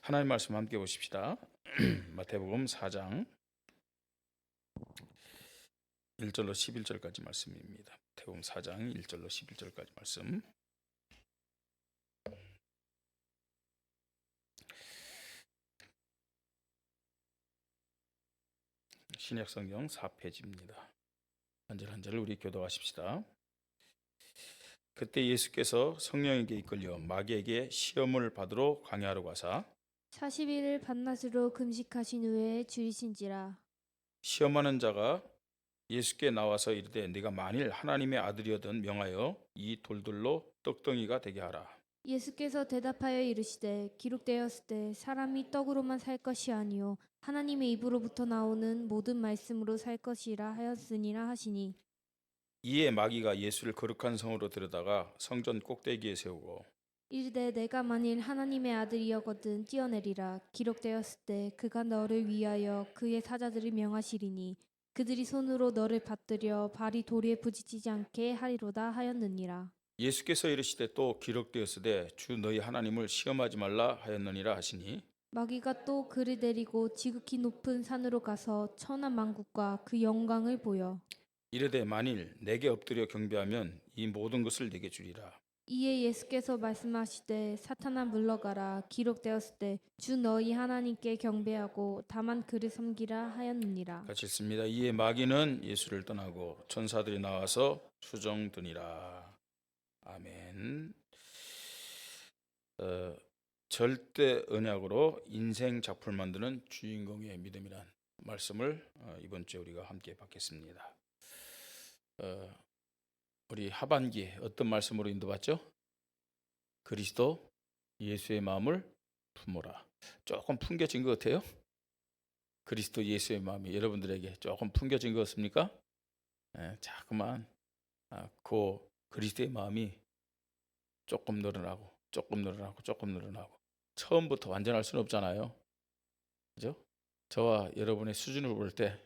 하나님 말씀 함께 보십시다. 마태복음 4장 1절로 11절까지 말씀입니다. 마태복음 4장 1절로 11절까지 말씀. 신약 성경 4페이지입니다. 한 절 한 절 우리 교도하십시다. 그때 예수께서 성령에게 이끌려 마귀에게 시험을 받으러 광야로 가사 40일을 밤낮으로 금식하신 후에 줄이신지라. 시험하는 자가 예수께 나와서 이르되 네가 만일 하나님의 아들이거든 명하여 이 돌들로 떡덩이가 되게 하라. 예수께서 대답하여 이르시되 기록되었을 때 사람이 떡으로만 살 것이 아니요 하나님의 입으로부터 나오는 모든 말씀으로 살 것이라 하였으니라 하시니, 이에 마귀가 예수를 거룩한 성으로 데려다가 성전 꼭대기에 세우고 이르되 내가 만일 하나님의 아들이여거든 뛰어내리라. 기록되었을 때 그가 너를 위하여 그의 사자들을 명하시리니 그들이 손으로 너를 받들여 발이 돌에 부딪히지 않게 하리로다 하였느니라. 예수께서 이르시되 또 기록되었으되 주 너희 하나님을 시험하지 말라 하였느니라 하시니 마귀가 또 그를 데리고 지극히 높은 산으로 가서 천하 만국과 그 영광을 보여 이르되 만일 내게 엎드려 경배하면 이 모든 것을 내게 주리라. 이에 예수께서 말씀하시되 사탄아 물러가라. 기록되었을 때 주 너희 하나님께 경배하고 다만 그를 섬기라 하였느니라. 같이 읽습니다. 이에 마귀는 예수를 떠나고 천사들이 나와서 수종드니라. 아멘. 절대 언약으로 인생 작품을 만드는 주인공의 믿음이란 말씀을 이번 주에 우리가 함께 받겠습니다. 우리 하반기에 어떤 말씀으로 인도받죠? 그리스도 예수의 마음을 품어라. 조금 풍겨진 것 같아요. 그리스도 예수의 마음이 여러분들에게 조금 풍겨진 것 같습니까? 자꾸만 그 그리스도의 마음이 조금 늘어나고 처음부터 완전할 수는 없잖아요. 그죠? 저와 여러분의 수준을 볼 때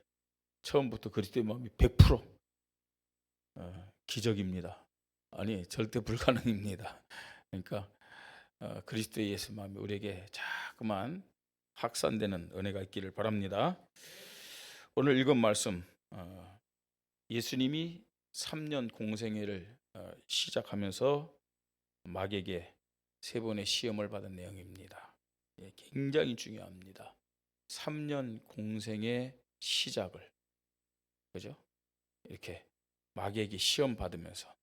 처음부터 그리스도의 마음이 100% 기적입니다. 아니 절대 불가능입니다. 그러니까 그리스도의 예수 마음이 우리에게 자꾸만 확산되는 은혜가 있기를 바랍니다. 오늘 읽은 말씀 예수님이 3년 공생애를 시작하면서 마귀에게 3번의 시험을 받은 내용입니다. 굉장히 중요합니다. 3년 공생의 시작을 그죠? 이렇게 마귀에게 시험 받으면서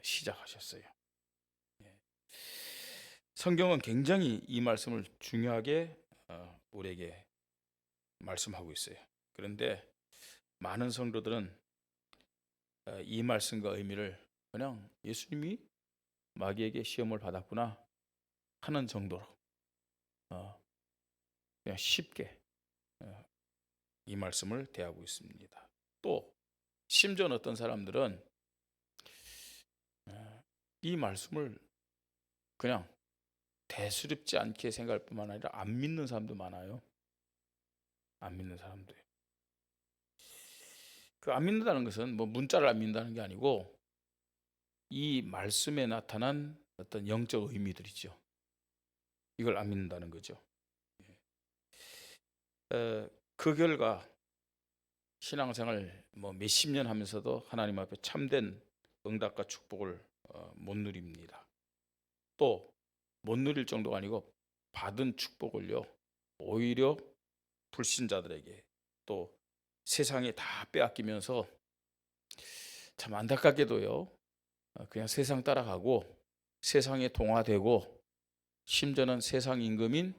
시작하셨어요. 성경은 굉장히 이 말씀을 중요하게 우리에게 말씀하고 있어요. 그런데 많은 성도들은 이 말씀과 의미를 그냥 예수님이 마귀에게 시험을 받았구나 하는 정도로 그냥 쉽게 이 말씀을 대하고 있습니다. 또 심지어 어떤 사람들은 이 말씀을 그냥 대수롭지 않게 생각할 뿐만 아니라 안 믿는 사람도 많아요. 안 믿는 사람들. 그 안 믿는다는 것은 뭐 문자를 안 믿는다는 게 아니고 이 말씀에 나타난 어떤 영적 의미들이죠. 이걸 안 믿는다는 거죠. 그 결과 신앙생활 뭐 몇십 년 하면서도 하나님 앞에 참된 응답과 축복을 못 누립니다. 또 못 누릴 정도가 아니고 받은 축복을요 오히려 불신자들에게 또 세상에 다 빼앗기면서 참 안타깝게도요 그냥 세상 따라가고 세상에 동화되고 심지어는 세상 임금인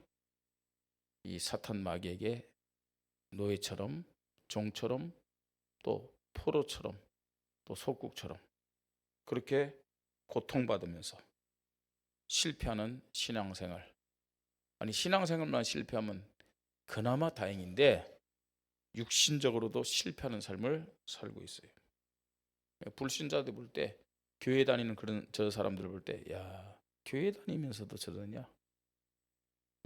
이 사탄 마귀에게 노예처럼 종처럼 또 포로처럼 또 속국처럼 그렇게 고통받으면서 실패하는 신앙생활. 아니 신앙생활만 실패하면 그나마 다행인데 육신적으로도 실패하는 삶을 살고 있어요. 불신자들 볼 때 교회 다니는 그런 저 사람들을 볼 때 야 교회 다니면서도 저러냐?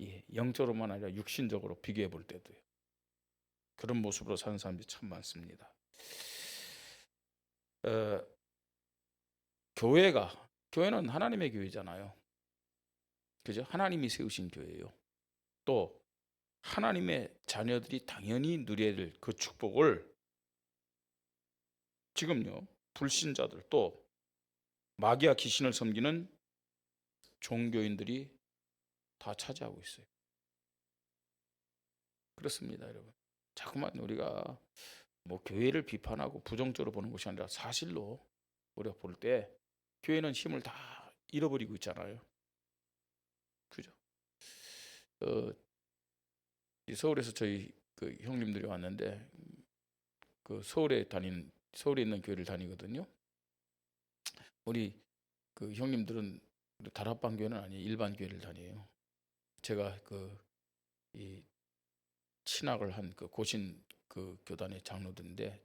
예, 영적으로만 아니라 육신적으로 비교해 볼 때도요. 그런 모습으로 사는 사람들이 참 많습니다. 교회는 하나님의 교회잖아요. 그죠? 하나님이 세우신 교회예요. 또 하나님의 자녀들이 당연히 누려야 될 그 축복을 지금요 불신자들 또 마귀와 귀신을 섬기는 종교인들이 다 차지하고 있어요. 그렇습니다, 여러분. 자꾸만 우리가 뭐 교회를 비판하고 부정적으로 보는 것이 아니라 사실로 우리가 볼 때 교회는 힘을 다 잃어버리고 있잖아요. 그죠? 이 서울에서 저희 그 형님들이 왔는데 그 서울에 있는 교회를 다니거든요. 우리 그 형님들은 다락방 교회는 아니에요. 일반 교회를 다녀요. 제가 이 신학을 한 그 고신 그 교단의 장로인데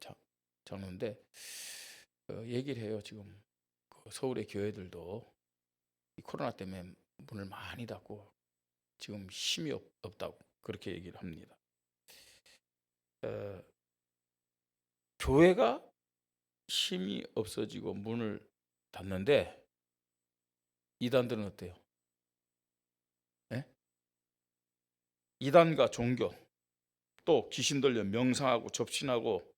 얘기를 해요. 지금 그 서울의 교회들도 이 코로나 때문에 문을 많이 닫고 지금 힘이 없다고 그렇게 얘기를 합니다. 교회가 힘이 없어지고 문을 닫는데 이단들은 어때요? 네? 이단과 종교 또 귀신 들려 명상하고 접신하고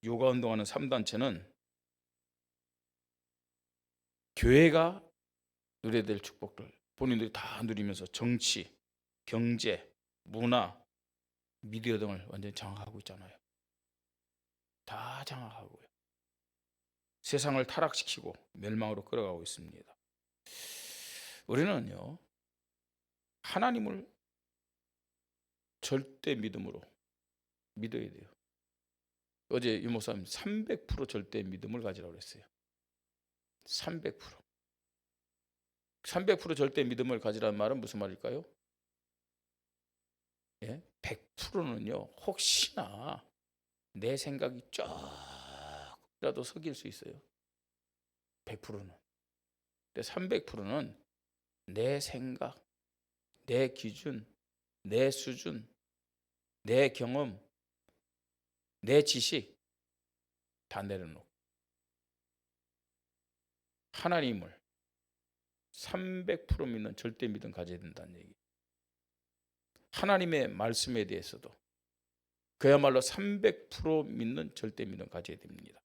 요가 운동하는 3단체는 교회가 누려야 될 축복들 본인들이 다 누리면서 정치, 경제, 문화, 미디어 등을 완전히 장악하고 있잖아요. 다 장악하고요. 세상을 타락시키고 멸망으로 끌어가고 있습니다. 우리는요 하나님을 절대 믿음으로 믿어야 돼요. 어제 유목사님 300% 절대 믿음을 가지라고 그랬어요. 300% 절대 믿음을 가지라는 말은 무슨 말일까요? 예? 100%는요 혹시나 내 생각이 조금이라도 속일 수 있어요. 100%는. 근데 300%는 내 생각, 내 기준, 내 수준, 내 경험, 내 지식 다 내려놓고 하나님을 300% 믿는 절대 믿음 가져야 된다는 얘기. 하나님의 말씀에 대해서도 그야말로 300% 믿는 절대 믿음 가져야 됩니다.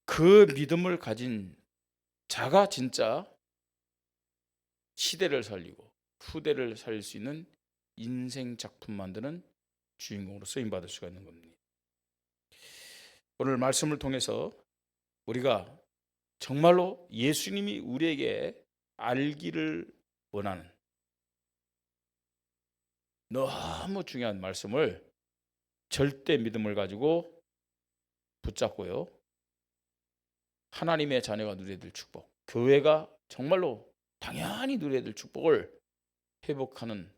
그 믿음을 가진 자가 진짜 시대를 살리고 후대를 살릴 수 있는 인생 작품 만드는 주인공으로 쓰임받을 수가 있는 겁니다. 오늘 말씀을 통해서 우리가 정말로 예수님이 우리에게 알기를 원하는 너무 중요한 말씀을 절대 믿음을 가지고 붙잡고요. 하나님의 자녀가 누려야 될 축복, 교회가 정말로 당연히 누려야 될 축복을 회복하는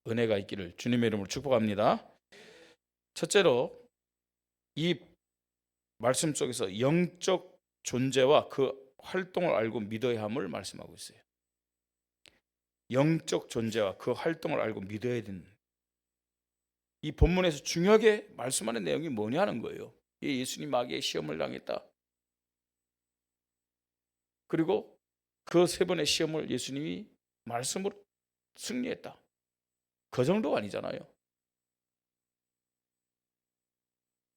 은혜가 있기를 주님의 이름으로 축복합니다. 첫째로 이 말씀 속에서 영적 존재와 그 활동을 알고 믿어야 함을 말씀하고 있어요. 영적 존재와 그 활동을 알고 믿어야 되는, 이 본문에서 중요하게 말씀하는 내용이 뭐냐는 거예요. 예수님 마귀의 시험을 당했다. 그리고 그 세 번의 시험을 예수님이 말씀으로 승리했다. 그 정도가 아니잖아요.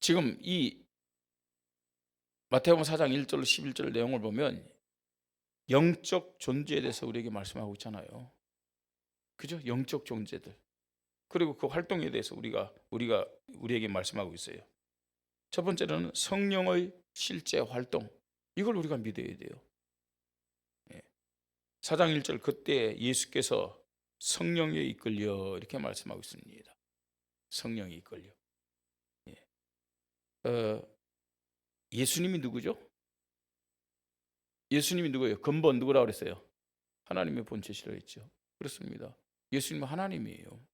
지금 이 마태복음 4장 1절 11절 내용을 보면 영적 존재에 대해서 우리에게 말씀하고 있잖아요. 그죠? 영적 존재들. 그리고 그 활동에 대해서 우리에게 말씀하고 있어요. 첫 번째로는 성령의 실제 활동. 이걸 우리가 믿어야 돼요. 4장 1절 그때 예수께서 성령에 이끌려 이렇게 말씀하고 있습니다. 성령이 이끌려. 예수님이 누구죠? 예수님이 누구예요? 근본 누구라고 그랬어요? 하나님의 본체시라고 했죠. 그렇습니다. 예수님은 하나님이에요.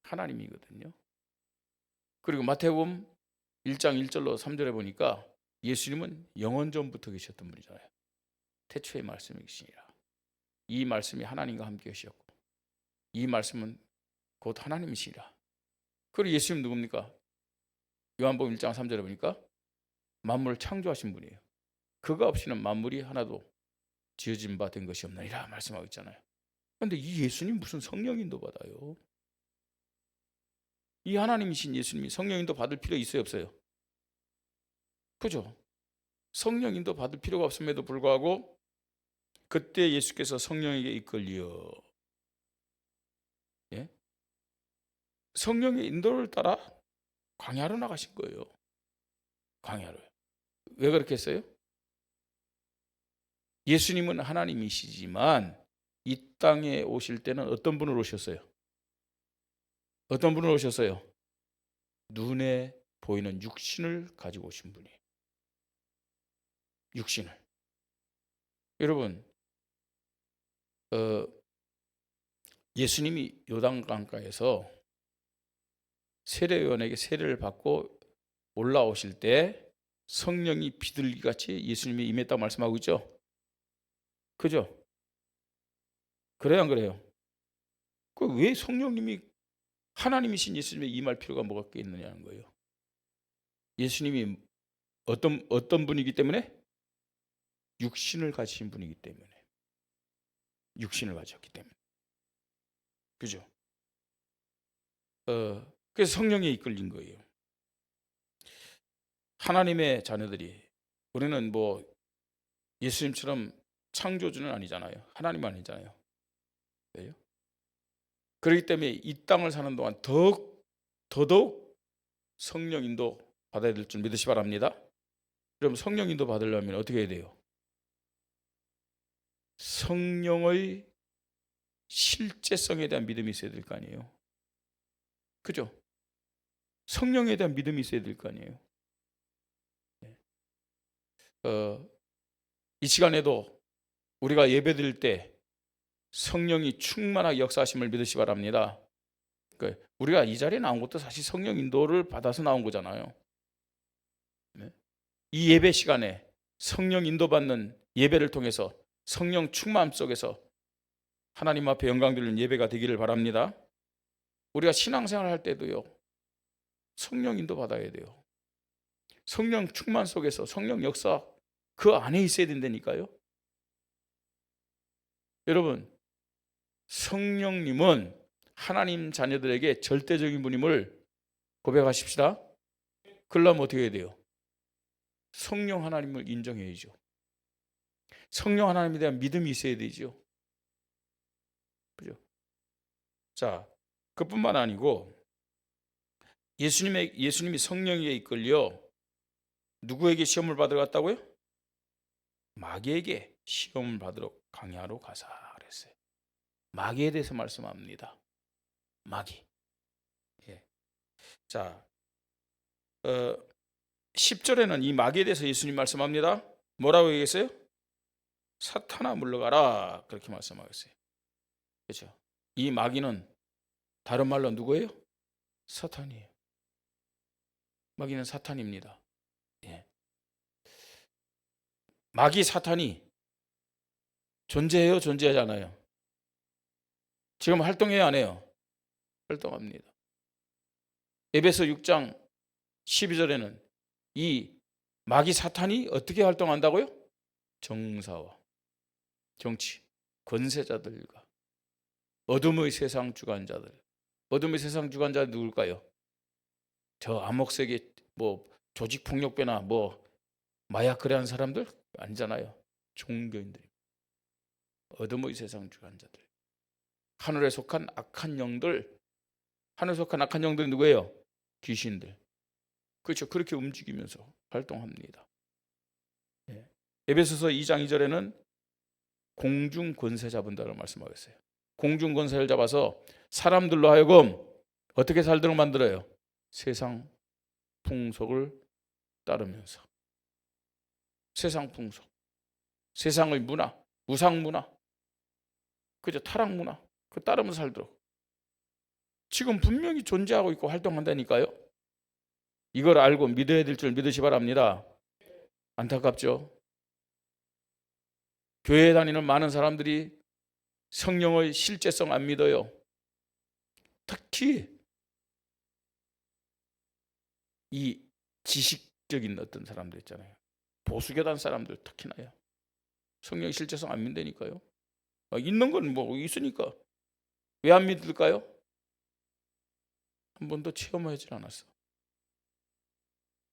하나님이거든요. 그리고 마태복음 1장 1절로 3절에 보니까 예수님은 영원 전부터 계셨던 분이잖아요. 태초의 말씀이 계시니라. 이 말씀이 하나님과 함께 계셨고 이 말씀은 곧 하나님이시라. 그리고 예수님 누굽니까? 요한복음 1장 3절에 보니까 만물을 창조하신 분이에요. 그가 없이는 만물이 하나도 지어진 바 된 것이 없느니라 말씀하고 있잖아요. 그런데 이 예수님 무슨 성령인도 받아요? 이 하나님이신 예수님이 성령인도 받을 필요 있어요, 없어요? 그죠? 성령인도 받을 필요가 없음에도 불구하고 그때 예수께서 성령에게 이끌려 성령의 인도를 따라 광야로 나가신 거예요. 광야로. 왜 그렇게 했어요? 예수님은 하나님이시지만 이 땅에 오실 때는 어떤 분으로 오셨어요? 어떤 분으로 오셨어요? 눈에 보이는 육신을 가지고 오신 분이에요. 육신을. 여러분, 예수님이 요단강가에서 세례요한에게 세례를 받고 올라오실 때 성령이 비둘기같이 예수님이 임했다고 말씀하고 있죠. 그죠? 그래요, 안 그래요? 왜 성령님이 하나님이신 예수님이 임할 필요가 뭐가 있느냐는 거예요. 예수님이 어떤 분이기 때문에? 육신을 가지신 분이기 때문에. 육신을 가졌기 때문에. 그죠? 그래서 성령에 이끌린 거예요. 하나님의 자녀들이, 우리는 뭐 예수님처럼 창조주는 아니잖아요. 하나님 아니잖아요. 왜요? 그렇기 때문에 이 땅을 사는 동안 더더욱 성령 인도 받아야 될 줄 믿으시 바랍니다. 그럼 성령 인도 받으려면 어떻게 해야 돼요? 성령의 실제성에 대한 믿음이 있어야 될 거 아니에요. 그죠? 성령에 대한 믿음이 있어야 될 거 아니에요. 이 시간에도 우리가 예배드릴 때 성령이 충만하게 역사하심을 믿으시 바랍니다. 우리가 이 자리에 나온 것도 사실 성령 인도를 받아서 나온 거잖아요. 이 예배 시간에 성령 인도받는 예배를 통해서 성령 충만 속에서 하나님 앞에 영광 돌리는 예배가 되기를 바랍니다. 우리가 신앙생활 할 때도요, 성령 인도 받아야 돼요. 성령 충만 속에서 성령 역사 그 안에 있어야 된다니까요. 여러분, 성령님은 하나님 자녀들에게 절대적인 분임을 고백하십시다. 그러려면 어떻게 해야 돼요? 성령 하나님을 인정해야죠. 성령 하나님에 대한 믿음이 있어야 되죠. 그죠? 자, 그뿐만 아니고 예수님이 성령에 이끌려 누구에게 시험을 받으러 갔다고요? 마귀에게 시험을 받으러 광야로 가사 그랬어요. 마귀에 대해서 말씀합니다. 마귀. 예. 자, 10절에는 이 마귀에 대해서 예수님 말씀합니다. 뭐라고 얘기했어요? 사탄아 물러가라, 그렇게 말씀하셨어요. 그렇죠? 이 마귀는 다른 말로 누구예요? 사탄이에요. 마귀는 사탄입니다. 예. 마귀 사탄이 존재해요, 존재하지 않아요? 지금 활동해요, 안 해요? 활동합니다. 에베소 6장 12절에는 이 마귀 사탄이 어떻게 활동한다고요? 정사와 정치, 권세자들과 어둠의 세상 주관자들. 어둠의 세상 주관자들 누굴까요? 저 암흑세계 뭐 조직폭력배나 뭐 마약 거래하는 사람들 아니잖아요. 종교인들. 어둠의 세상 주관자들. 하늘에 속한 악한 영들. 하늘에 속한 악한 영들이 누구예요? 귀신들. 그렇죠. 그렇게 움직이면서 활동합니다. 에베소서 2장 2절에는 공중 권세 잡은다고 말씀하셨어요. 공중 권세를 잡아서 사람들로 하여금 어떻게 살도록 만들어요? 세상 풍속을 따르면서. 세상 풍속, 세상의 문화, 우상 문화, 그죠? 타락 문화, 그 따르면서 살도록. 지금 분명히 존재하고 있고 활동한다니까요. 이걸 알고 믿어야 될 줄 믿으시 바랍니다. 안타깝죠? 교회에 다니는 많은 사람들이 성령의 실제성 안 믿어요. 특히 이 지식적인 어떤 사람들 있잖아요. 보수교단 사람들 특히나요. 성령 실제성 안 믿다니까요. 있는 건 뭐 있으니까. 왜 안 믿을까요? 한 번도 체험하지 않았어.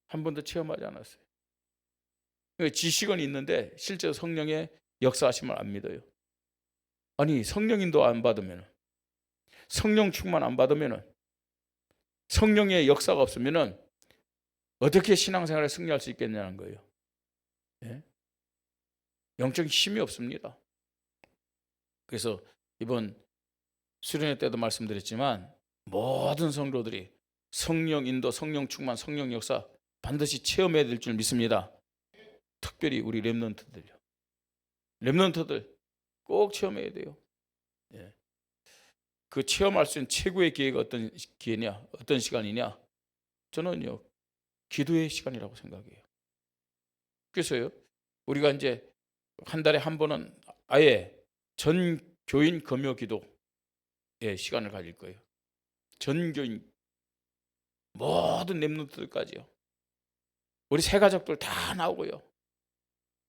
한 번도 체험하지 않았어요. 지식은 있는데 실제로 성령의 역사하심을 안 믿어요. 아니, 성령인도 안 받으면, 성령 충만 안 받으면, 성령의 역사가 없으면 어떻게 신앙생활에 승리할 수 있겠냐는 거예요. 예? 영적인 힘이 없습니다. 그래서 이번 수련회 때도 말씀드렸지만 모든 성도들이 성령 인도, 성령 충만, 성령 역사 반드시 체험해야 될 줄 믿습니다. 특별히 우리 렘넌트들요. 렘넌트들 꼭 체험해야 돼요. 예. 그 체험할 수 있는 최고의 기회가 어떤 기회냐, 어떤 시간이냐? 저는요, 기도의 시간이라고 생각해요. 그래서요, 우리가 이제 한 달에 한 번은 아예 전 교인 금요 기도의 시간을 가질 거예요. 전 교인 모든 렘넌트들까지요. 우리 새 가족들 다 나오고요.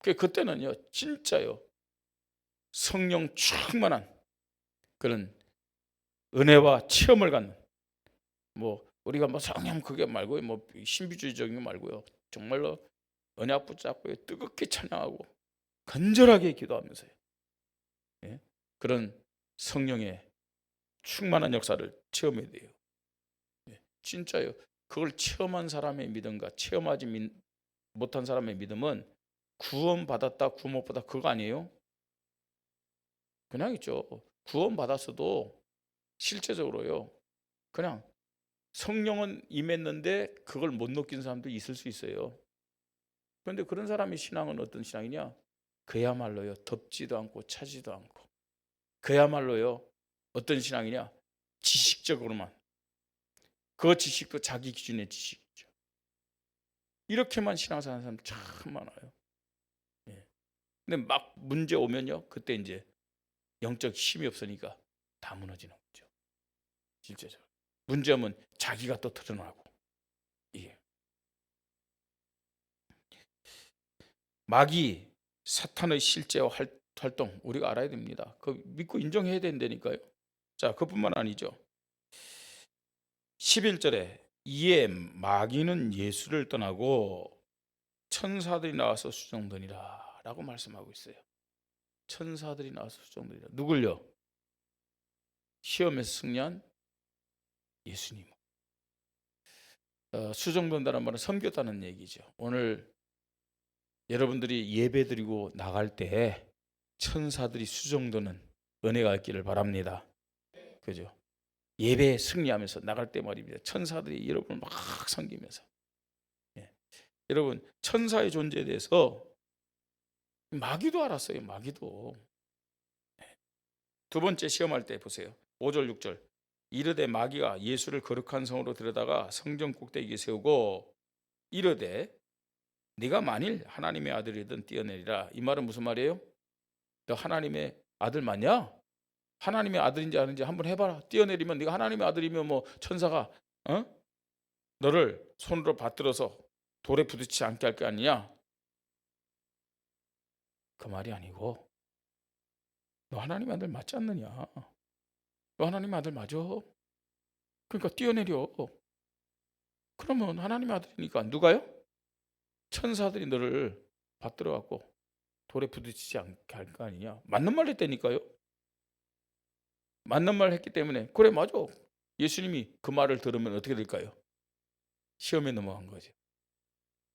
그때는요, 진짜요, 성령 충만한 그런 은혜와 체험을 갖는, 뭐 우리가 뭐 성령 그게 말고요, 뭐 신비주의적인 거 말고요, 정말로 언약 붙잡고 뜨겁게 찬양하고 간절하게 기도하면서요, 예? 그런 성령의 충만한 역사를 체험해야 돼요. 예? 진짜요. 그걸 체험한 사람의 믿음과 체험하지 못한 사람의 믿음은 구원받았다 구원 못 받았다 그거 아니에요. 그냥 있죠. 구원받았어도 실제적으로요, 그냥 성령은 임했는데 그걸 못 느낀 사람도 있을 수 있어요. 그런데 그런 사람의 신앙은 어떤 신앙이냐? 그야말로요, 덥지도 않고 차지도 않고, 그야말로요, 어떤 신앙이냐? 지식적으로만, 그 지식도 자기 기준의 지식이죠. 이렇게만 신앙생활 하는 사람 참 많아요. 예. 근데 막 문제 오면요, 그때 이제 영적 힘이 없으니까 다 무너지는 거죠. 실제적으로 문제면 자기가 또 드러나고. 예. 마귀 사탄의 실제와 활동 우리가 알아야 됩니다. 그 믿고 인정해야 된다니까요. 자, 그뿐만 아니죠. 11절에 이에 마귀는 예수를 떠나고 천사들이 나와서 수종되니라 라고 말씀하고 있어요. 천사들이 나와서 수종되니라. 누굴요? 시험에서 승리한 예수님. 수종된다는 말은 섬겼다는 얘기죠. 오늘 여러분들이 예배드리고 나갈 때 천사들이 수종되는 은혜가 있기를 바랍니다. 그죠? 예배에 승리하면서 나갈 때 말입니다. 천사들이 여러분을 막 섬기면서. 예. 여러분, 천사의 존재에 대해서 마귀도 알았어요. 마귀도. 두 번째 시험할 때 보세요. 5절 6절. 이르되 마귀가 예수를 거룩한 성으로 들여다가 성전 꼭대기에 세우고 이르되 네가 만일 하나님의 아들이든 뛰어내리라. 이 말은 무슨 말이에요? 너 하나님의 아들 맞냐? 하나님의 아들인지 아닌지 한번 해봐라. 뛰어내리면 네가 하나님의 아들이면 뭐 천사가 너를 손으로 받들어서 돌에 부딪히지 않게 할 거 아니냐? 그 말이 아니고 너 하나님의 아들 맞지 않느냐? 너 하나님의 아들 맞아? 그러니까 뛰어내려. 그러면 하나님의 아들이니까 누가요? 천사들이 너를 받들어 갖고 돌에 부딪히지 않게 할 거 아니냐? 맞는 말 했다니까요. 맞는 말 했기 때문에 그래 맞아. 예수님이 그 말을 들으면 어떻게 될까요? 시험에 넘어간 거죠.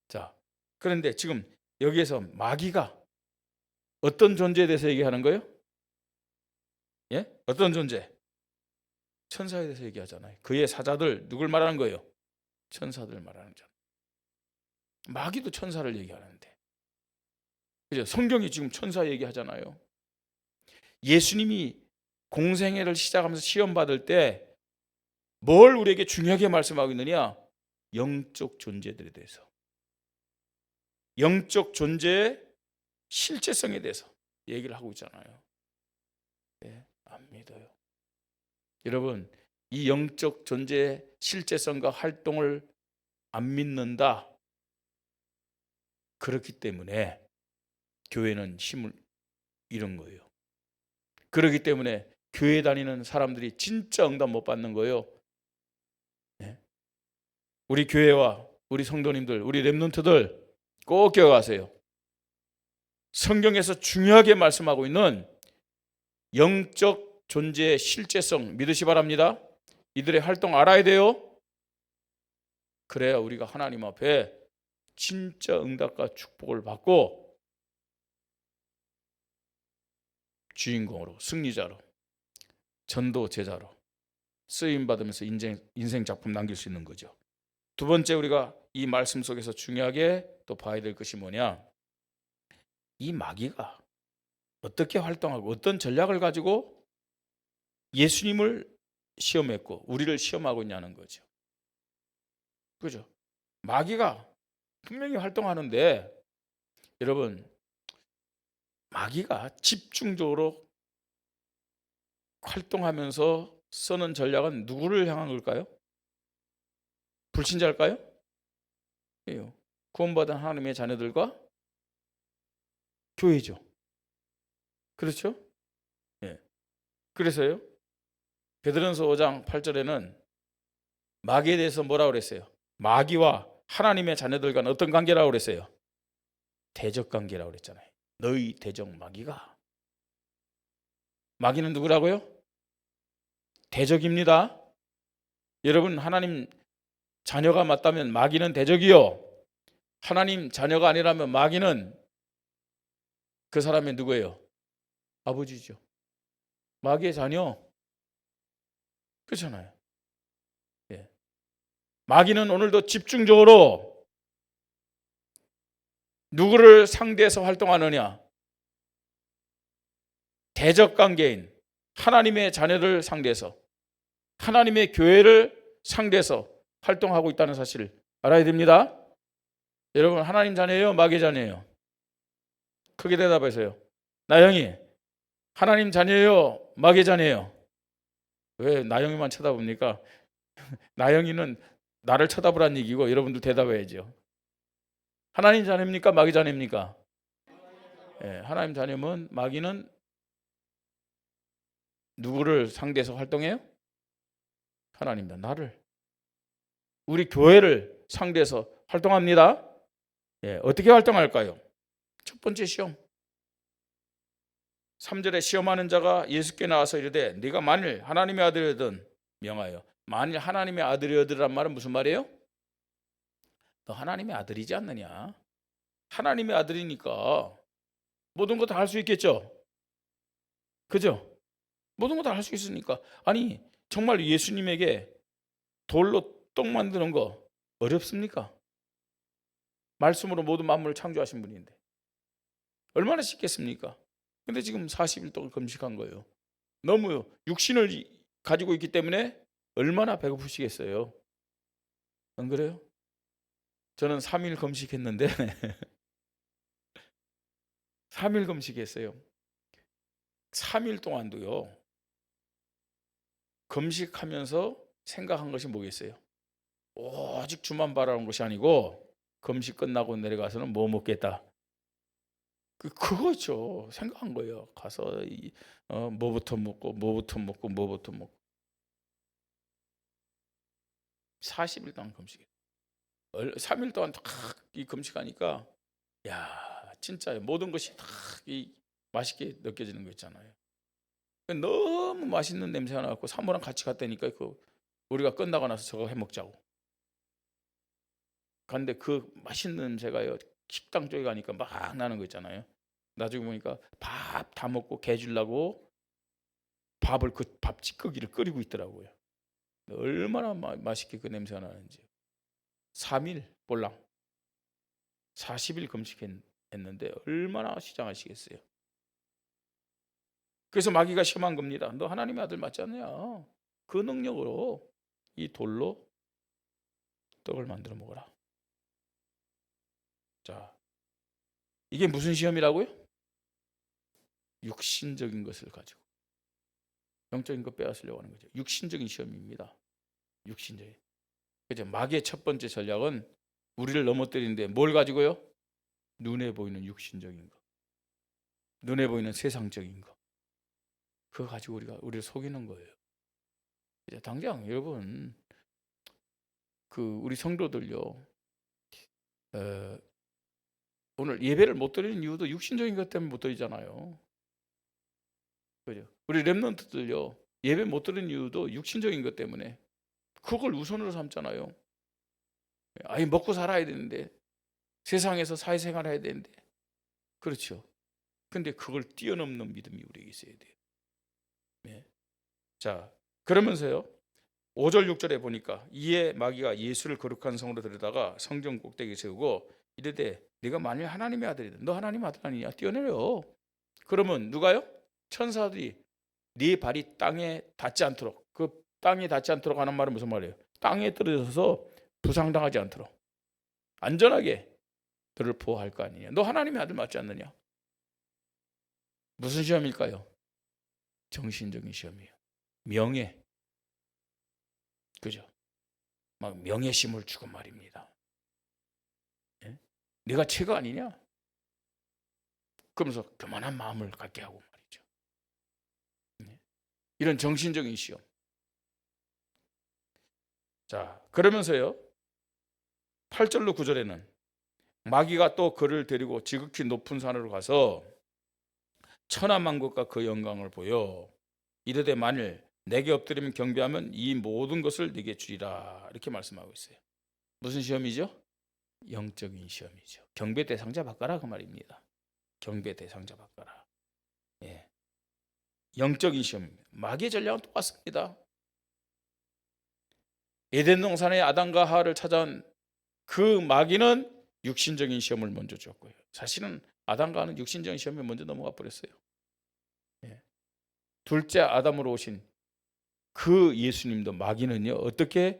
자, 그런데 지금 여기에서 마귀가 어떤 존재에 대해서 얘기하는 거예요? 예? 어떤 존재? 천사에 대해서 얘기하잖아요. 그의 사자들 누굴 말하는 거예요? 천사들 말하는 자. 마귀도 천사를 얘기하는데, 그죠? 성경이 지금 천사 얘기하잖아요. 예수님이 공생애를 시작하면서 시험 받을 때 뭘 우리에게 중요하게 말씀하고 있느냐? 영적 존재들에 대해서, 영적 존재의 실제성에 대해서 얘기를 하고 있잖아요. 네, 안 믿어요. 여러분, 이 영적 존재의 실제성과 활동을 안 믿는다. 그렇기 때문에 교회는 힘을 잃은 거예요. 그렇기 때문에 교회 다니는 사람들이 진짜 응답 못 받는 거예요. 우리 교회와 우리 성도님들, 우리 렘넌트들 꼭 기억하세요. 성경에서 중요하게 말씀하고 있는 영적 존재의 실제성 믿으시 바랍니다. 이들의 활동 알아야 돼요. 그래야 우리가 하나님 앞에 진짜 응답과 축복을 받고 주인공으로, 승리자로, 전도 제자로 쓰임 받으면서 인생 작품 남길 수 있는 거죠. 두 번째, 우리가 이 말씀 속에서 중요하게 또 봐야 될 것이 뭐냐? 이 마귀가 어떻게 활동하고 어떤 전략을 가지고 예수님을 시험했고 우리를 시험하고 있냐는 거죠. 그죠? 마귀가 분명히 활동하는데, 여러분, 마귀가 집중적으로 활동하면서 쓰는 전략은 누구를 향한 걸까요? 불신자일까요? 예요. 구원받은 하나님의 자녀들과 교회죠. 그렇죠? 예. 그래서요, 베드로전서 5장 8절에는 마귀에 대해서 뭐라고 그랬어요? 마귀와 하나님의 자녀들과는 어떤 관계라고 그랬어요? 대적 관계라고 그랬잖아요. 너희 대적 마귀가. 마귀는 누구라고요? 대적입니다. 여러분, 하나님 자녀가 맞다면 마귀는 대적이요. 하나님 자녀가 아니라면 마귀는 그 사람이 누구예요? 아버지죠. 마귀의 자녀. 그렇잖아요. 예. 마귀는 오늘도 집중적으로 누구를 상대해서 활동하느냐? 대적 관계인 하나님의 자녀를 상대해서, 하나님의 교회를 상대해서 활동하고 있다는 사실을 알아야 됩니다. 여러분, 하나님 자녀예요? 마귀 자녀예요? 크게 대답하세요. 나영이, 하나님 자녀예요? 마귀 자녀예요? 왜 나영이만 쳐다봅니까? 나영이는 나를 쳐다보라는 얘기고 여러분들 대답해야죠. 하나님 자녀입니까? 마귀 자녀입니까? 예, 하나님 자녀면 마귀는 누구를 상대해서 활동해요? 하나님입니다. 나를, 우리 교회를 상대해서 활동합니다. 예, 어떻게 활동할까요? 첫 번째 시험. 3절에 시험하는 자가 예수께 나와서 이르되 네가 만일 하나님의 아들이거든 명하여. 만일 하나님의 아들이거든란 말은 무슨 말이에요? 너 하나님의 아들이지 않느냐? 하나님의 아들이니까 모든 거 다 할 수 있겠죠? 그죠? 모든 거 다 할 수 있으니까. 아니, 정말 예수님에게 돌로 떡 만드는 거 어렵습니까? 말씀으로 모든 만물을 창조하신 분인데 얼마나 쉽겠습니까? 근데 지금 40일 동안 금식한 거예요. 너무 육신을 가지고 있기 때문에 얼마나 배고프시겠어요? 안 그래요? 저는 3일 금식했는데 3일 금식했어요. 3일 동안도요, 금식하면서 생각한 것이 뭐겠어요? 오직 주만 바라는 것이 아니고 금식 끝나고 내려가서는 뭐 먹겠다. 그거죠. 생각한 거예요. 가서 뭐부터 먹고 뭐부터 먹고 뭐부터 먹고. 40일 동안 금식. 3일 동안 이 금식하니까 야, 진짜 모든 것이 다 맛있게 느껴지는 거 있잖아요. 너무 맛있는 냄새가 나고 사모랑 같이 갔다니까 우리가 끝나고 나서 저거 해 먹자고. 근데 그 맛있는 냄새가요, 식당 쪽에 가니까 막 나는 거 있잖아요. 나중에 보니까 밥 다 먹고 개 주려고 밥을 그 밥 찌꺼기를 끓이고 있더라고요. 얼마나 맛있게 그 냄새가 나는지. 3일 볼랑 40일 금식했는데 얼마나 시장하시겠어요. 그래서 마귀가 시험한 겁니다. 너 하나님의 아들 맞지 않냐? 그 능력으로 이 돌로 떡을 만들어 먹어라. 자, 이게 무슨 시험이라고요? 육신적인 것을 가지고 영적인 것 빼앗으려고 하는 거죠. 육신적인 시험입니다. 육신적인. 그죠? 마귀의 첫 번째 전략은 우리를 넘어뜨리는데 뭘 가지고요? 눈에 보이는 육신적인 거, 눈에 보이는 세상적인 거, 그거 가지고 우리를 속이는 거예요. 이제 당장 여러분, 우리 성도들요, 오늘 예배를 못 드리는 이유도 육신적인 것 때문에 못 드리잖아요. 그죠? 우리 렘넌트들요, 예배 못 드리는 이유도 육신적인 것 때문에 그걸 우선으로 삼잖아요. 아니, 먹고 살아야 되는데, 세상에서 사회생활 해야 되는데, 그렇죠. 근데 그걸 뛰어넘는 믿음이 우리에게 있어야 돼요. 네. 자, 그러면서요, 5절 6절에 보니까 이에 마귀가 예수를 거룩한 성으로 데려다가 성전 꼭대기에 세우고 이르되 네가 만일 하나님의 아들이다, 너 하나님 아들 아니냐, 뛰어내려. 그러면 누가요? 천사들이 네 발이 땅에 닿지 않도록, 그 땅에 닿지 않도록 하는 말은 무슨 말이에요? 땅에 떨어져서 부상당하지 않도록 안전하게 너를 보호할 거 아니냐. 너 하나님의 아들 맞지 않느냐? 무슨 시험일까요? 정신적인 시험이에요. 명예. 그죠? 막 명예심을 주고 말입니다. 예? 네가 최고 아니냐? 그러면서 교만한 마음을 갖게 하고 말이죠. 예? 이런 정신적인 시험. 자, 그러면서요, 8절로 9절에는 마귀가 또 그를 데리고 지극히 높은 산으로 가서 천하만국과 그 영광을 보여 이르되 만일 내게 엎드리면 경배하면 이 모든 것을 네게 주리라, 이렇게 말씀하고 있어요. 무슨 시험이죠? 영적인 시험이죠. 경배 대상자 바꿔라, 그 말입니다. 경배 대상자 바꿔라. 예. 영적인 시험입니다. 마귀의 전략은 똑같습니다. 에덴 동산에 아담과 하와를 찾아온 그 마귀는 육신적인 시험을 먼저 줬고요. 사실은 아담과 하와는 육신적인 시험에 먼저 넘어가 버렸어요. 예. 둘째 아담으로 오신 그 예수님도 마귀는요, 어떻게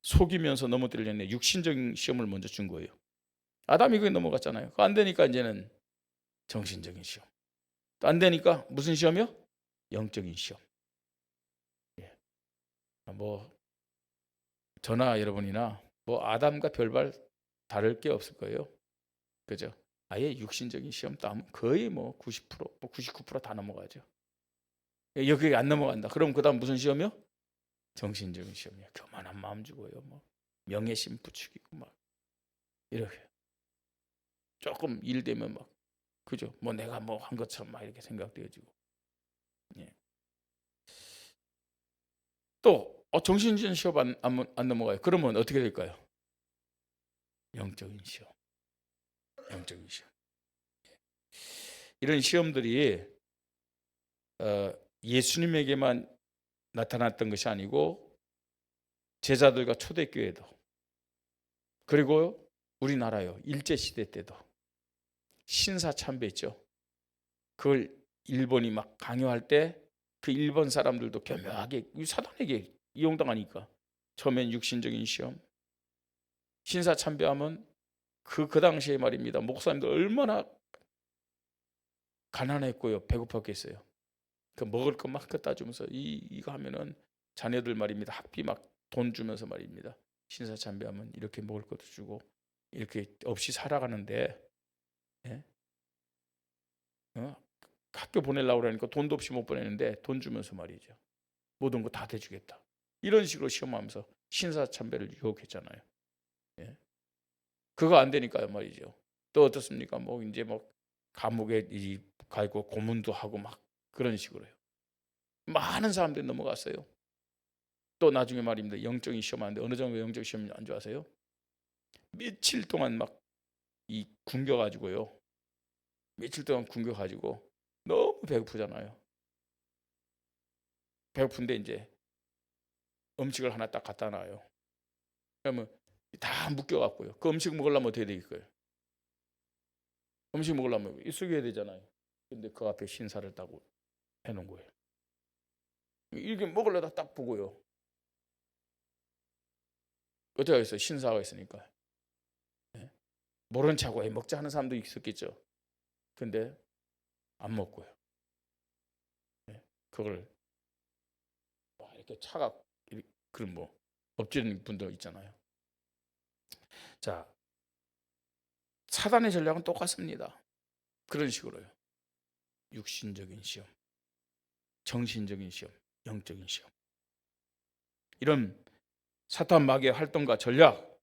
속이면서 넘어뜨리려냐, 육신적인 시험을 먼저 준 거예요. 아담이 그게 넘어갔잖아요. 그거 안 되니까 이제는 정신적인 시험. 또 안 되니까 무슨 시험이요? 영적인 시험. 예. 저나 여러분이나 아담과 별반 다를 게 없을 거예요. 그죠? 아예 육신적인 시험 따면 거의 90%, 99%다 넘어가죠. 여기 안 넘어간다. 그럼 그다음 무슨 시험이요? 정신적인 시험이야. 교만한 마음 주고요. 명예심 부추기고 이렇게 조금 일 되면 그죠? 내가 한 것처럼 이렇게 생각되어지고. 예. 또 정신적인 시험 안 넘어가요. 그러면 어떻게 될까요? 영적인 시험. 영적인 시험. 이런 시험들이 예수님에게만 나타났던 것이 아니고 제자들과 초대교회도, 그리고 우리나라요, 일제시대 때도 신사참배죠. 그걸 일본이 강요할 때 그 일본 사람들도 교묘하게 사단에게 이용당하니까 처음엔 육신적인 시험, 신사참배하면 그 당시에 말입니다, 목사님들 얼마나 가난했고요, 배고팠겠어요. 그 먹을 것 막 갖다 주면서 이거 하면은 자녀들 말입니다, 학비 돈 주면서 말입니다, 신사참배하면 이렇게 먹을 것도 주고 이렇게 없이 살아가는데, 예? 학교 보내려고 그러니까 돈도 없이 못 보내는데 돈 주면서 말이죠, 모든 거 다 대주겠다, 이런 식으로 시험하면서 신사참배를 유혹했잖아요. 예? 그거 안 되니까요 말이죠. 또 어떻습니까? 이제 감옥에 가고 고문도 하고 그런 식으로요. 많은 사람들이 넘어갔어요. 또 나중에 말입니다, 영적인 시험하는데 어느 정도 영적 시험이 안 좋아서요, 며칠 동안 굶겨가지고요, 며칠 동안 굶겨가지고 너무 배고프잖아요. 배고픈데 이제 음식을 하나 딱 갖다 놔요. 그러면 다 묶여갖고요, 그 음식 먹으려면 어떻게 되겠어요? 음식 먹으려면 입속여야 되잖아요. 근데 그 앞에 신사를 딱 해놓은 거예요. 이게 먹으려다 딱 보고요, 어떻게 하겠어요? 신사가 있으니까. 네? 모른 척하고 먹자 하는 사람도 있었겠죠. 근데 안 먹고요. 네? 그걸 이렇게 그런 엎지르는 분도 있잖아요. 자, 사단의 전략은 똑같습니다. 그런 식으로요. 육신적인 시험, 정신적인 시험, 영적인 시험. 이런 사탄 마귀의 활동과 전략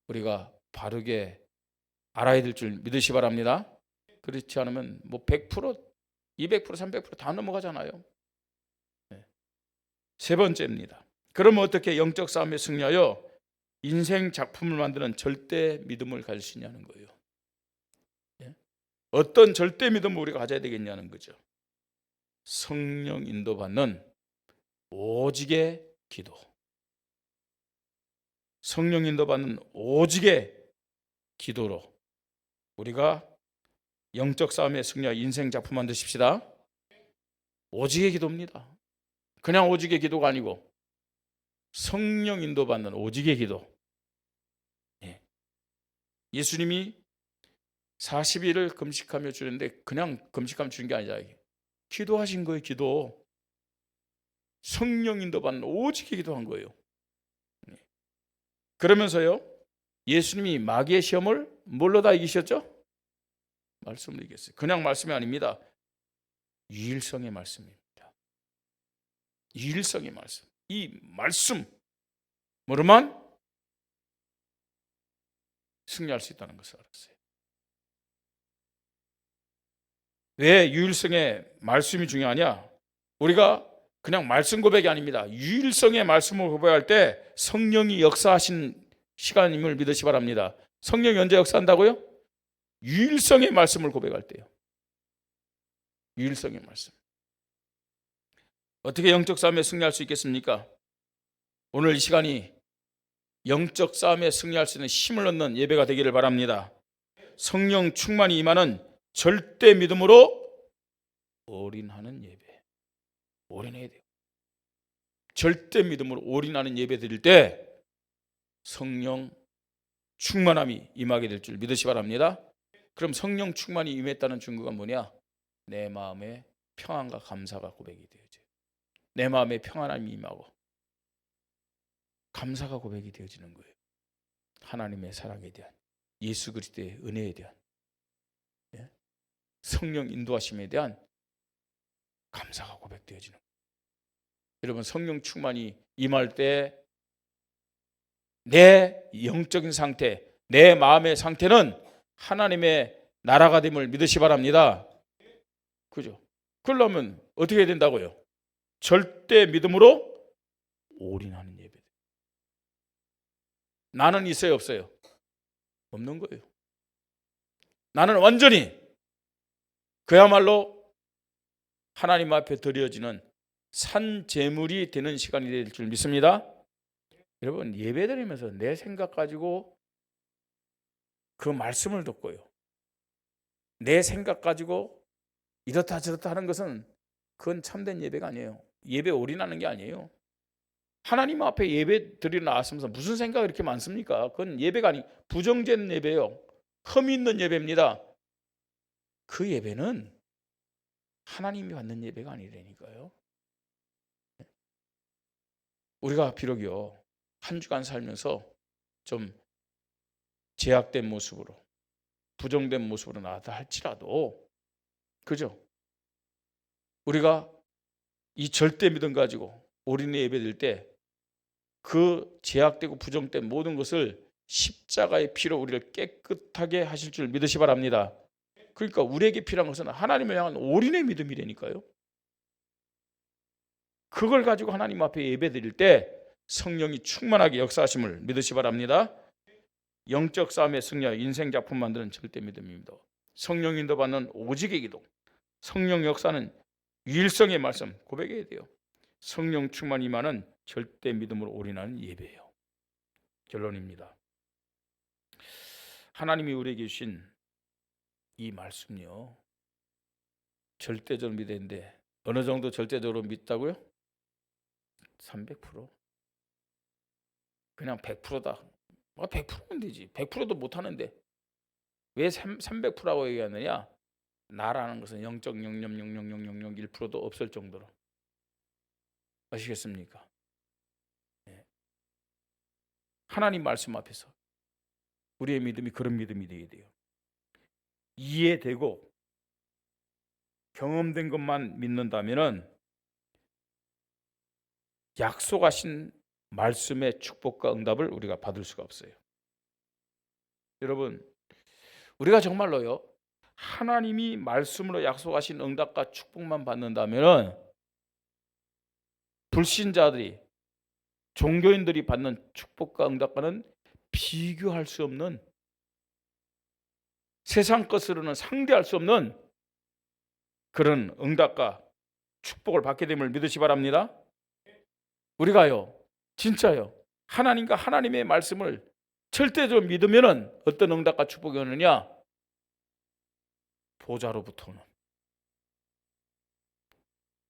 우리가 바르게 알아야 될 줄 믿으시 바랍니다. 그렇지 않으면 뭐 100%, 200%, 300%다 넘어가잖아요. 세 번째입니다. 그러면 어떻게 영적 싸움에 승리하여 인생 작품을 만드는 절대 믿음을 가질 수 있냐는 거예요. 어떤 절대 믿음을 우리가 가져야 되겠냐는 거죠. 성령 인도받는 오직의 기도. 성령 인도받는 오직의 기도로 우리가 영적 싸움에 승리하여 인생 작품 만드십시다. 오직의 기도입니다. 그냥 오직의 기도가 아니고 성령 인도받는 오직의 기도. 예수님이 40일을 금식하며 주는데 그냥 금식하며 주는 게 아니라 기도하신 거예요. 기도. 성령 인도받는 오직의 기도한 거예요. 그러면서요, 예수님이 마귀의 시험을 뭘로 다 이기셨죠? 말씀으로 이겼어요. 그냥 말씀이 아닙니다. 유일성의 말씀입니다. 유일성의 말씀. 이 말씀으로만 승리할 수 있다는 것을 알았어요. 왜 유일성의 말씀이 중요하냐? 우리가 그냥 말씀 고백이 아닙니다. 유일성의 말씀을 고백할 때 성령이 역사하신 시간임을 믿으시 바랍니다. 성령이 언제 역사한다고요? 유일성의 말씀을 고백할 때요. 유일성의 말씀. 어떻게 영적 싸움에 승리할 수 있겠습니까? 오늘 이 시간이 영적 싸움에 승리할 수 있는 힘을 얻는 예배가 되기를 바랍니다. 성령 충만이 임하는 절대 믿음으로 올인하는 예배. 올인해야 돼요. 절대 믿음으로 올인하는 예배 드릴 때 성령 충만함이 임하게 될 줄 믿으시 바랍니다. 그럼 성령 충만이 임했다는 증거가 뭐냐? 내 마음에 평안과 감사가 고백이 되어져요. 내 마음에 평안함이 임하고 감사가 고백이 되어지는 거예요. 하나님의 사랑에 대한, 예수 그리스도의 은혜에 대한, 성령 인도하심에 대한 감사가 고백되어지는 거예요. 여러분, 성령 충만이 임할 때 내 영적인 상태, 내 마음의 상태는 하나님의 나라가 됨을 믿으시 바랍니다. 그죠? 그러려면 어떻게 해야 된다고요? 절대 믿음으로 올인하는 예배. 나는 있어요, 없어요? 없는 거예요. 나는 완전히 그야말로 하나님 앞에 드려지는 산 제물이 되는 시간이 될 줄 믿습니다. 여러분, 예배 드리면서 내 생각 가지고 그 말씀을 듣고요, 내 생각 가지고 이렇다 저렇다 하는 것은 그건 참된 예배가 아니에요. 예배 올인하는 게 아니에요. 하나님 앞에 예배 드리러 나왔으면서 무슨 생각이 이렇게 많습니까? 그건 예배가 아니, 부정된 예배예요. 흠이 있는 예배입니다. 그 예배는 하나님이 받는 예배가 아니라니까요. 우리가 비록요 한 주간 살면서 좀 제약된 모습으로, 부정된 모습으로 나왔다 할지라도, 그죠? 우리가 이 절대 믿음 가지고 올인의 예배 드릴 때 그 제약되고 부정된 모든 것을 십자가의 피로 우리를 깨끗하게 하실 줄 믿으시 바랍니다. 그러니까 우리에게 필요한 것은 하나님을 향한 올인의 믿음이라니까요. 그걸 가지고 하나님 앞에 예배 드릴 때 성령이 충만하게 역사하심을 믿으시 바랍니다. 영적 싸움에 승리하여 인생 작품 만드는 절대 믿음입니다. 성령 인도받는 오직의 기도, 성령 역사는 유일성의 말씀 고백해야 돼요. 성령 충만 임하는 절대 믿음으로 올인하는 예배예요. 결론입니다. 하나님이 우리에게 주신 이 말씀요, 절대적으로 믿어야 되는데 어느 정도 절대적으로 믿다고요? 300%. 그냥 100%다. 100%면 되지. 100%도 못하는데 왜 300%라고 얘기하느냐? 나라는 것은 0.00000001%도 없을 정도로. 아시겠습니까? 하나님 말씀 앞에서 우리의 믿음이 그런 믿음이 되어야 돼요. 이해되고 경험된 것만 믿는다면은 약속하신 말씀의 축복과 응답을 우리가 받을 수가 없어요. 여러분, 우리가 정말로요, 하나님이 말씀으로 약속하신 응답과 축복만 받는다면은 불신자들이, 종교인들이 받는 축복과 응답과는 비교할 수 없는, 세상 것으로는 상대할 수 없는 그런 응답과 축복을 받게 됨을 믿으시 바랍니다. 우리가요, 진짜요, 하나님과 하나님의 말씀을 절대적으로 믿으면은 어떤 응답과 축복이 오느냐? 보좌로부터 오는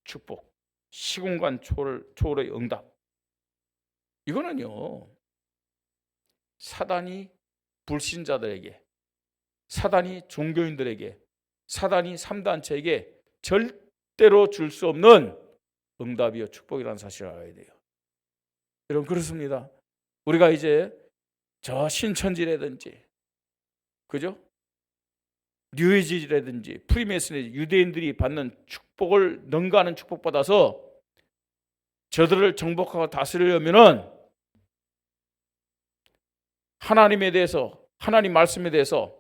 축복, 시공간 초월의 응답. 이거는요, 사단이 불신자들에게, 사단이 종교인들에게, 사단이 3단체에게 절대로 줄 수 없는 응답이요 축복이라는 사실을 알아야 돼요. 여러분, 그렇습니다. 우리가 이제 저 신천지라든지, 그죠? 뉴에이지라든지 프리메이슨의 유대인들이 받는 축복을 능가하는 축복받아서 저들을 정복하고 다스리려면은 하나님에 대해서, 하나님 말씀에 대해서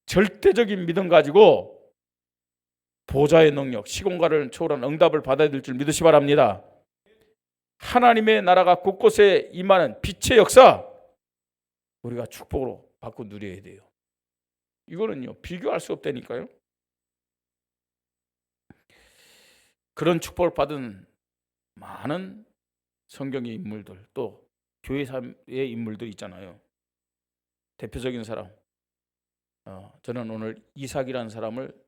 절대적인 믿음 가지고 보좌의 능력, 시공간을 초월한 응답을 받아야 될 줄 믿으시 바랍니다. 하나님의 나라가 곳곳에 임하는 빛의 역사, 우리가 축복으로 받고 누려야 돼요. 이거는요, 비교할 수 없다니까요. 그런 축복을 받은 많은 성경의 인물들, 또 교회 삶의 인물들 있잖아요. 대표적인 사람, 저는 오늘 이삭이라는 사람을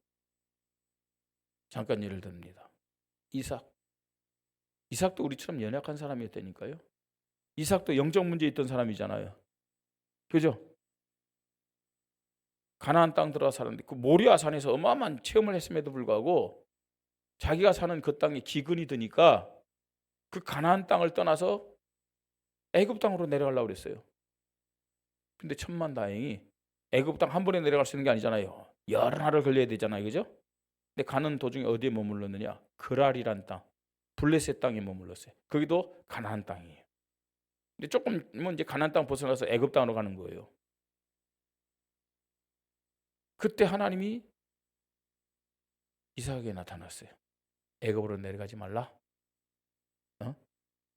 잠깐 예를 듭니다. 이삭도 우리처럼 연약한 사람이었다니까요. 이삭도 영적 문제 있던 사람이잖아요. 그죠? 가나안 땅 들어가 살았는데 그 모리아 산에서 어마어마한 체험을 했음에도 불구하고 자기가 사는 그 땅에 기근이 드니까 그 가나안 땅을 떠나서 애굽 땅으로 내려가려고 그랬어요. 근데 천만다행히 애굽 땅 한 번에 내려갈 수 있는 게 아니잖아요. 여러 날을 걸려야 되잖아요. 그죠? 근데 가는 도중에 어디에 머물렀느냐? 그랄이란 땅, 블레셋 땅에 머물렀어요. 거기도 가나안 땅이에요. 근데 조금 이제 가나안 땅 벗어나서 애굽 땅으로 가는 거예요. 그때 하나님이 이삭에게 나타났어요. 애굽으로 내려가지 말라.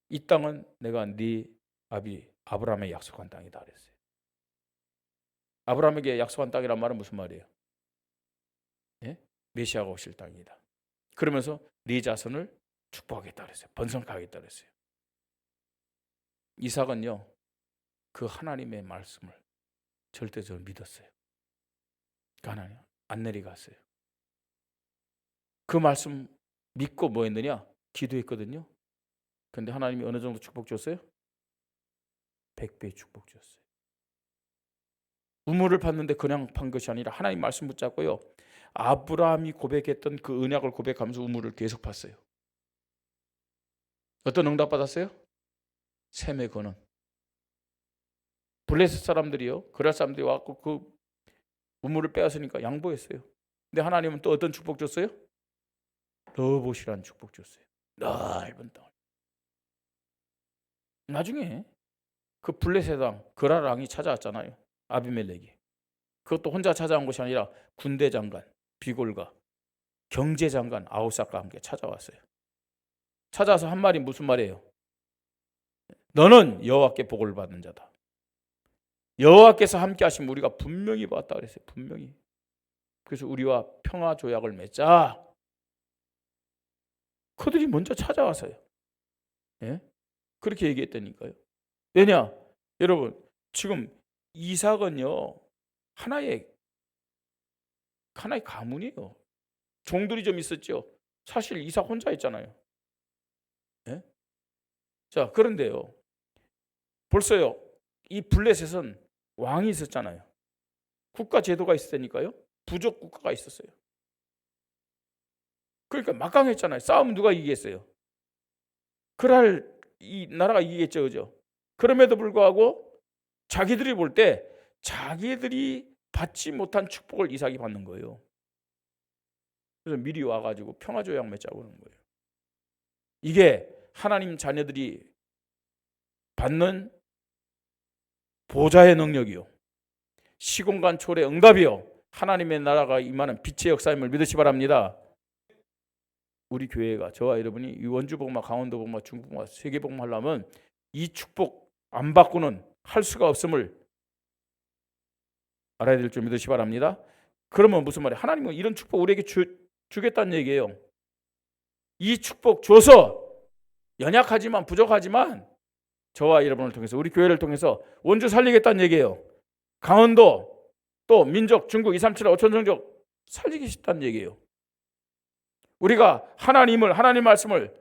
이 땅은 내가 네 아비 아브라함의 약속한 땅이다 그랬어요. 아브라함에게 약속한 땅이란 말은 무슨 말이에요? 예? 메시아가 오실 땅이다. 그러면서 네 자손을 축복하겠다 그랬어요. 번성케 하겠다 그랬어요. 이삭은요, 그 하나님의 말씀을 절대적으로 믿었어요. 하나님 안 내려갔어요. 그 말씀 믿고 뭐 했느냐? 기도했거든요. 근데 하나님이 어느 정도 축복 줬어요? 100배의 축복 줬어요. 우물을 팠는데 그냥 판 것이 아니라 하나님 말씀 붙잡고요, 아브라함이 고백했던 그 언약을 고백하면서 우물을 계속 팠어요. 어떤 응답 받았어요? 샘의 근원. 블레셋 사람들이요, 그랄 사람들이 와서 그 우물을 빼앗으니까 양보했어요. 근데 하나님은 또 어떤 축복 줬어요? 러봇이라는 축복 줬어요. 넓은 땅을. 나중에 그 블레셋 왕 그랄 왕이 찾아왔잖아요. 아비멜렉이. 그것도 혼자 찾아온 것이 아니라 군대 장관 비골과 경제 장관 아우삭과 함께 찾아왔어요. 찾아와서 한 말이 무슨 말이에요? 너는 여호와께 복을 받는 자다. 여호와께서 함께 하시면 우리가 분명히 봤다 그랬어요. 분명히. 그래서 우리와 평화 조약을 맺자. 그들이 먼저 찾아와서요. 예? 그렇게 얘기했다니까요. 왜냐? 여러분, 지금 이삭은요, 하나의 가문이에요. 종들이 좀 있었죠. 사실 이삭 혼자 있잖아요. 예? 자, 그런데요, 벌써요, 이 블레셋은 왕이 있었잖아요. 국가 제도가 있었으니까요. 부족 국가가 있었어요. 그러니까 막강했잖아요. 싸우면 누가 이기겠어요? 그랄 이 나라가 이기겠죠, 그죠? 그럼에도 불구하고 자기들이 볼 때 자기들이 받지 못한 축복을 이삭이 받는 거예요. 그래서 미리 와가지고 평화조약 맺자고 그러는 거예요. 이게 하나님 자녀들이 받는 보좌의 능력이요, 시공간 초래 응답이요, 하나님의 나라가 임하는 빛의 역사임을 믿으시 바랍니다. 우리 교회가, 저와 여러분이 이 원주복음화, 강원도복음화, 중국복음화, 세계복음화 하려면 이 축복 안 받고는 할 수가 없음을 알아야 될 줄 믿으시 바랍니다. 그러면 무슨 말이에요? 하나님은 이런 축복 우리에게 주겠다는 얘기예요. 이 축복 줘서 연약하지만 부족하지만 저와 여러분을 통해서, 우리 교회를 통해서 원주 살리겠다는 얘기예요. 강원도, 또 민족, 중국 237 5천 종족 살리겠다는 얘기예요. 우리가 하나님 말씀을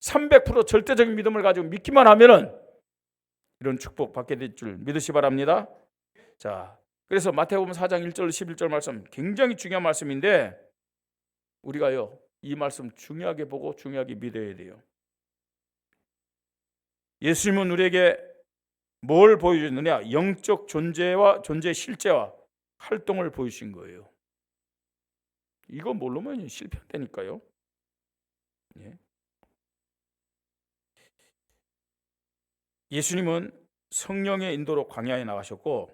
300% 절대적인 믿음을 가지고 믿기만 하면은 이런 축복 받게 될 줄 믿으시 바랍니다. 자, 그래서 마태복음 4장 1절 11절 말씀 굉장히 중요한 말씀인데 우리가요, 이 말씀 중요하게 보고 중요하게 믿어야 돼요. 예수님은 우리에게 뭘 보여주느냐? 영적 존재와 존재의 실제와 활동을 보여주신 거예요. 이거 모르면 실패한다니까요. 예. 예수님은 성령의 인도로 광야에 나가셨고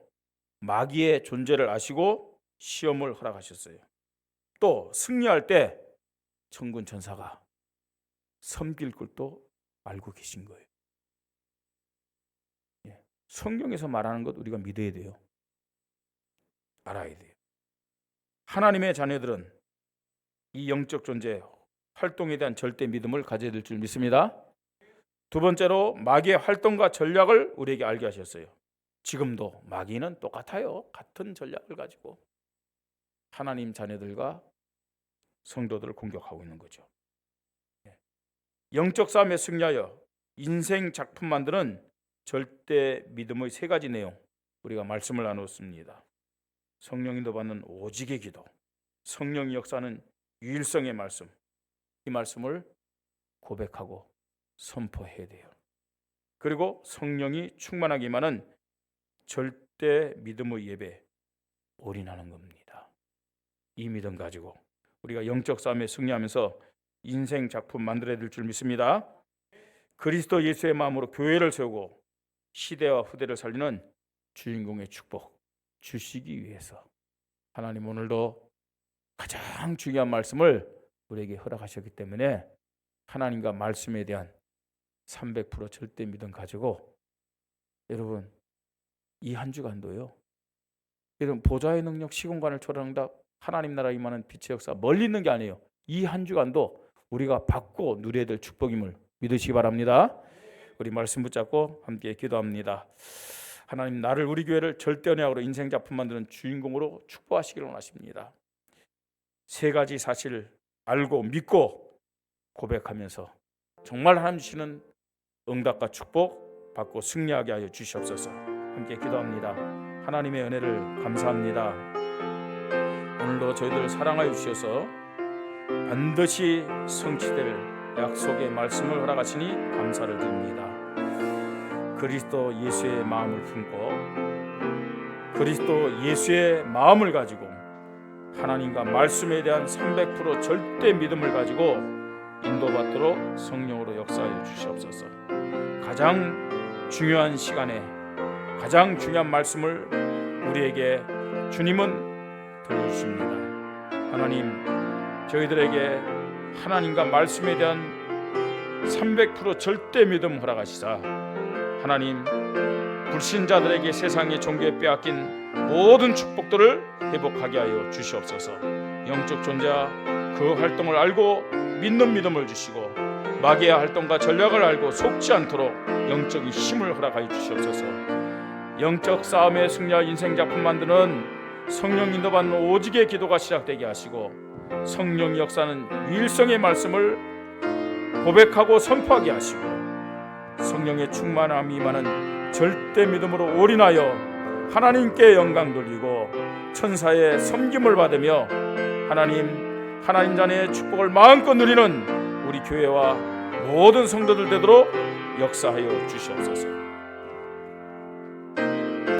마귀의 존재를 아시고 시험을 허락하셨어요. 또 승리할 때 천군 천사가 섬길 것도 알고 계신 거예요. 예. 성경에서 말하는 것 우리가 믿어야 돼요. 알아야 돼요. 하나님의 자녀들은 이 영적 존재 활동에 대한 절대 믿음을 가져야 될 줄 믿습니다. 두 번째로 마귀의 활동과 전략을 우리에게 알게 하셨어요. 지금도 마귀는 똑같아요. 같은 전략을 가지고 하나님 자녀들과 성도들을 공격하고 있는 거죠. 영적 싸움에 승리하여 인생 작품 만드는 절대 믿음의 세 가지 내용 우리가 말씀을 나눴습니다. 성령인도 받는 오직의 기도, 성령이 역사하는 유일성의 말씀, 이 말씀을 고백하고 선포해야 돼요. 그리고 성령이 충만하기만은 절대 믿음의 예배 올인하는 겁니다. 이 믿음 가지고 우리가 영적 싸움에 승리하면서 인생 작품 만들어야 될 줄 믿습니다. 그리스도 예수의 마음으로 교회를 세우고 시대와 후대를 살리는 주인공의 축복 주시기 위해서 하나님 오늘도 가장 중요한 말씀을 우리에게 허락하셨기 때문에 하나님과 말씀에 대한 300% 절대 믿음 가지고 여러분 이 한 주간도요, 여러분 보좌의 능력, 시공간을 초월하는 응답, 하나님 나라 임하는 빛의 역사 멀리 있는 게 아니에요. 이 한 주간도 우리가 받고 누려야 될 축복임을 믿으시기 바랍니다. 우리 말씀 붙잡고 함께 기도합니다. 하나님, 나를, 우리 교회를 절대 언약으로 인생 작품 만드는 주인공으로 축복하시기를 원하십니다. 세 가지 사실 알고 믿고 고백하면서 정말 하나님 주시는 응답과 축복 받고 승리하게 하여 주시옵소서. 함께 기도합니다. 하나님의 은혜를 감사합니다. 오늘도 저희들을 사랑하여 주셔서 반드시 성취될 약속의 말씀을 허락하시니 감사를 드립니다. 그리스도 예수의 마음을 품고 그리스도 예수의 마음을 가지고 하나님과 말씀에 대한 300% 절대 믿음을 가지고 인도받도록 성령으로 역사하여 주시옵소서. 가장 중요한 시간에 가장 중요한 말씀을 우리에게 주님은 들려주십니다. 하나님, 저희들에게 하나님과 말씀에 대한 300% 절대 믿음 허락하시사 하나님, 불신자들에게 세상의 종교에 빼앗긴 모든 축복들을 회복하게 하여 주시옵소서. 영적 존재와 그 활동을 알고 믿는 믿음을 주시고 마귀의 활동과 전략을 알고 속지 않도록 영적인 힘을 허락하여 주시옵소서. 영적 싸움에 승리할 인생 작품 만드는 성령 인도받는 오직의 기도가 시작되게 하시고 성령 역사는 유일성의 말씀을 고백하고 선포하게 하시고 성령의 충만함이 임하는 절대 믿음으로 올인하여 하나님께 영광 돌리고 천사의 섬김을 받으며 하나님 자녀의 축복을 마음껏 누리는 우리 교회와 모든 성도들 되도록 역사하여 주시옵소서.